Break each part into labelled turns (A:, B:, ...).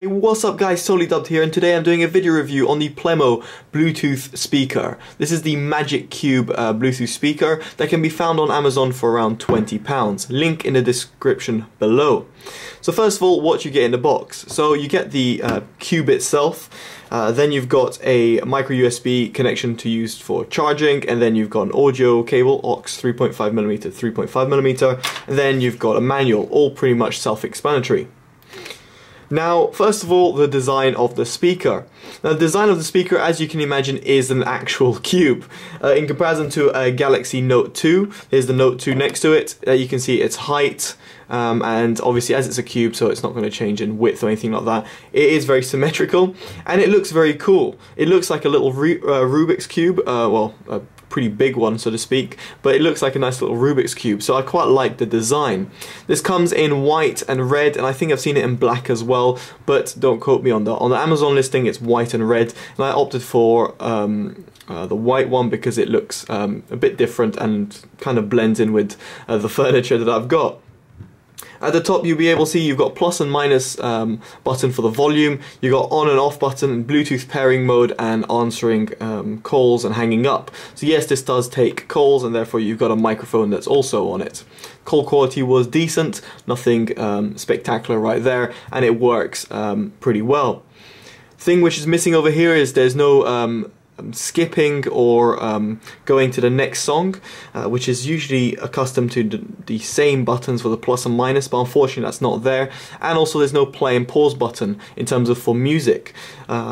A: Hey, what's up guys, TotallyDubbed here, and today I'm doing a video review on the PLEMO Bluetooth speaker. This is the Magic Cube Bluetooth speaker that can be found on Amazon for around £20. Link in the description below. So first of all, what you get in the box. So you get the cube itself, then you've got a micro USB connection to use for charging, and then you've got an audio cable, aux 3.5mm to 3.5mm, and then you've got a manual, all pretty much self-explanatory. Now, first of all, the design of the speaker. Now, the design of the speaker, as you can imagine, is an actual cube. In comparison to a Galaxy Note 2, here's the Note 2 next to it. You can see its height, and obviously as it's a cube, so it's not going to change in width or anything like that. It is very symmetrical, and it looks very cool. It looks like a little Rubik's Cube, well, a pretty big one, so to speak, but it looks like a nice little Rubik's Cube, so I quite like the design. This comes in white and red, and I think I've seen it in black as well, but don't quote me on that. On the Amazon listing it's white and red, and I opted for the white one because it looks a bit different and kind of blends in with the furniture that I've got. At the top, you'll be able to see you've got plus and minus button for the volume, you've got on and off button, Bluetooth pairing mode, and answering calls and hanging up. So yes, this does take calls, and therefore you've got a microphone that's also on it. Call quality was decent, nothing spectacular right there, and it works pretty well. Thing which is missing over here is there's no skipping or going to the next song, which is usually accustomed to the same buttons for the plus and minus, but unfortunately that's not there. And also there's no play and pause button in terms of for music.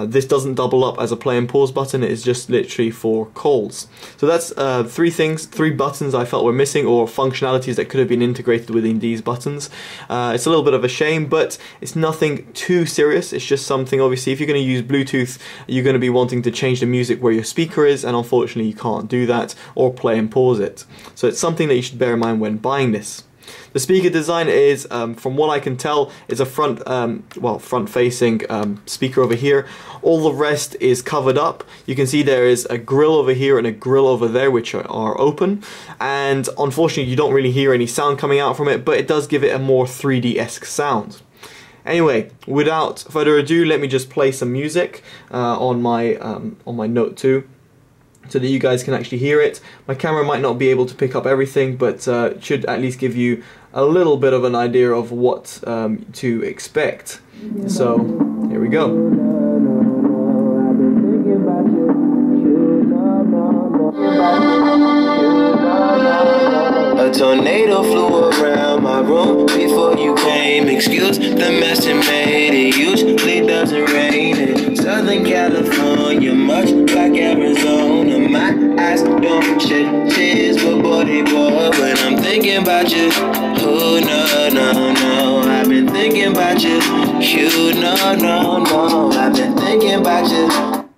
A: This doesn't double up as a play and pause button, it is just literally for calls. So that's three buttons I felt were missing, or functionalities that could have been integrated within these buttons. It's a little bit of a shame, but it's nothing too serious. It's just something, obviously, if you're going to use Bluetooth, you're going to be wanting to change the music where your speaker is, and unfortunately you can't do that or play and pause it. So it's something that you should bear in mind when buying this. The speaker design is, from what I can tell, is a front-facing speaker over here. All the rest is covered up. You can see there is a grill over here and a grill over there which are open, and unfortunately you don't really hear any sound coming out from it, but it does give it a more 3D-esque sound. Anyway, without further ado, let me just play some music on my Note 2 so that you guys can actually hear it. My camera might not be able to pick up everything, but should at least give you a little bit of an idea of what to expect. So, here we go.
B: A tornado flew around my room before you came. Excuse the mess and made it. Usually doesn't rain in Southern California, much like Arizona. My eyes don't shed tears, but boy, when I'm thinking about you, oh no, no, no, I've been thinking about you. You no, no, no, I've been thinking about you.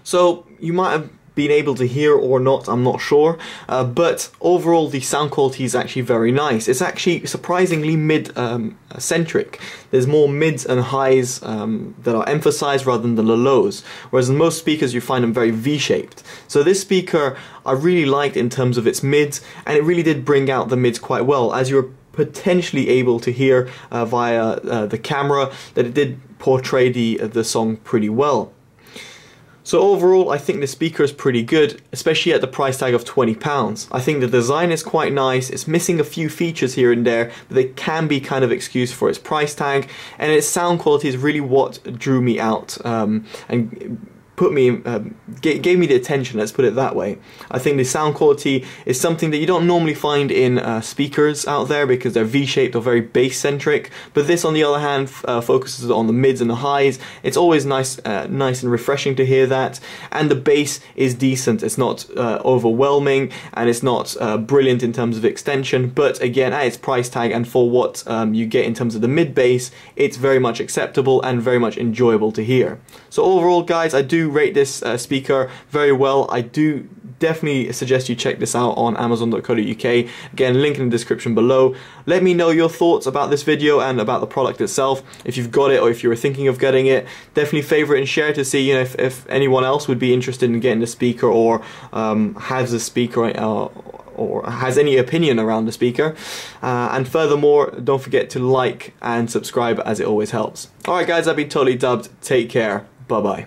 A: So you might have been able to hear or not, I'm not sure, but overall the sound quality is actually very nice. It's actually surprisingly mid-centric. There's more mids and highs that are emphasized rather than the lows, whereas in most speakers you find them very V-shaped. So this speaker I really liked in terms of its mids, and it really did bring out the mids quite well, as you were potentially able to hear via the camera that it did portray the song pretty well. So overall, I think the speaker is pretty good, especially at the price tag of £20. I think the design is quite nice. It's missing a few features here and there, but they can be kind of excused for its price tag, and its sound quality is really what drew me out and put me, gave me the attention, let's put it that way. I think the sound quality is something that you don't normally find in speakers out there because they're V-shaped or very bass-centric, but this on the other hand focuses on the mids and the highs. It's always nice and refreshing to hear that, and the bass is decent. It's not overwhelming, and it's not brilliant in terms of extension, but again, at its price tag and for what you get in terms of the mid-bass, it's very much acceptable and very much enjoyable to hear. So overall, guys, I do rate this speaker very well. I do definitely suggest you check this out on amazon.co.uk. Again, link in the description below. Let me know your thoughts about this video and about the product itself. If you've got it or if you were thinking of getting it, definitely favorite and share to see, you know, if anyone else would be interested in getting the speaker or has a speaker or has any opinion around the speaker. And furthermore, don't forget to like and subscribe, as it always helps. Alright guys, I've been Totally Dubbed. Take care. Bye bye.